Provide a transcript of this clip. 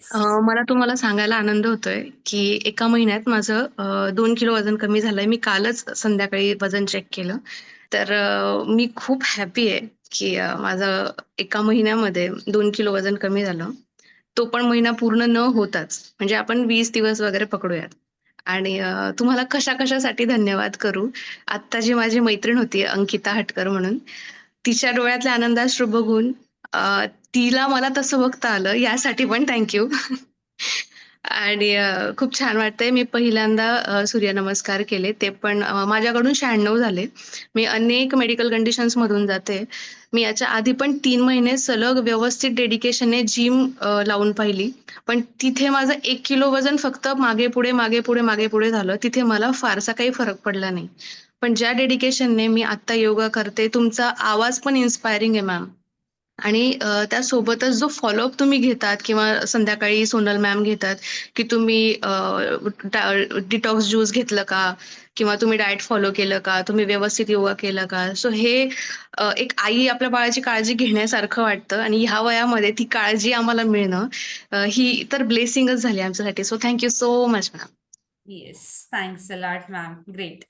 Yes. मला तुम्हाला सांगायला आनंद होतोय, की एका महिन्यात माझं 2 किलो वजन कमी झालंय. मी कालच संध्याकाळी वजन चेक केलं. तर मी खूप हॅपी आहे, की माझं एका महिन्यामध्ये 2 किलो वजन कमी झालं. तो पण महिना पूर्ण न होताच. म्हणजे आपण 20 दिवस वगैरे पकडूयात. आणि तुम्हाला कशा-कशासाठी धन्यवाद करू. आत्ता जी माझी मैत्रीण होती अंकिता हटकर म्हणून, तिच्या डोळ्यातले आनंदाश्रू बघून अ, तिला मला तसं बघता आलं यासाठी पण थँक यू. आणि खूप छान वाटतंय. मी पहिल्यांदा सूर्यनमस्कार केले. ते पण माझ्याकडून 96 झाले. मी अनेक मेडिकल कंडिशन्समधून जाते. मी याच्या आधी पण 3 महिने सलग व्यवस्थित डेडिकेशनने जिम लावून पाहिली. पण तिथे माझं 1 किलो वजन फक्त मागे-पुढे, मागे-पुढे, मागे-पुढे झालं. तिथे मला फारसा काही फरक पडला नाही. पण ज्या डेडिकेशनने मी आत्ता योगा करते, तुमचा आवाज पण इन्स्पायरिंग आहे मॅम. आणि त्यासोबतच जो फॉलोअप तुम्ही घेतात किंवा संध्याकाळी सोनल मॅम घेतात, की तुम्ही डिटॉक्स ज्यूस घेतलं का? किंवा तुम्ही डाएट फॉलो केलं का? तुम्ही व्यवस्थित योगा केला का? सो हे एक आई आपल्या बाळाची काळजी घेण्यासारखं वाटतं आणि ह्या वयामध्ये ती काळजी आम्हाला मिळणं ही तर ब्लेसिंगच झाली आमच्यासाठी. So thank so much ma'am. Yes. Thanks a lot ma'am. Great.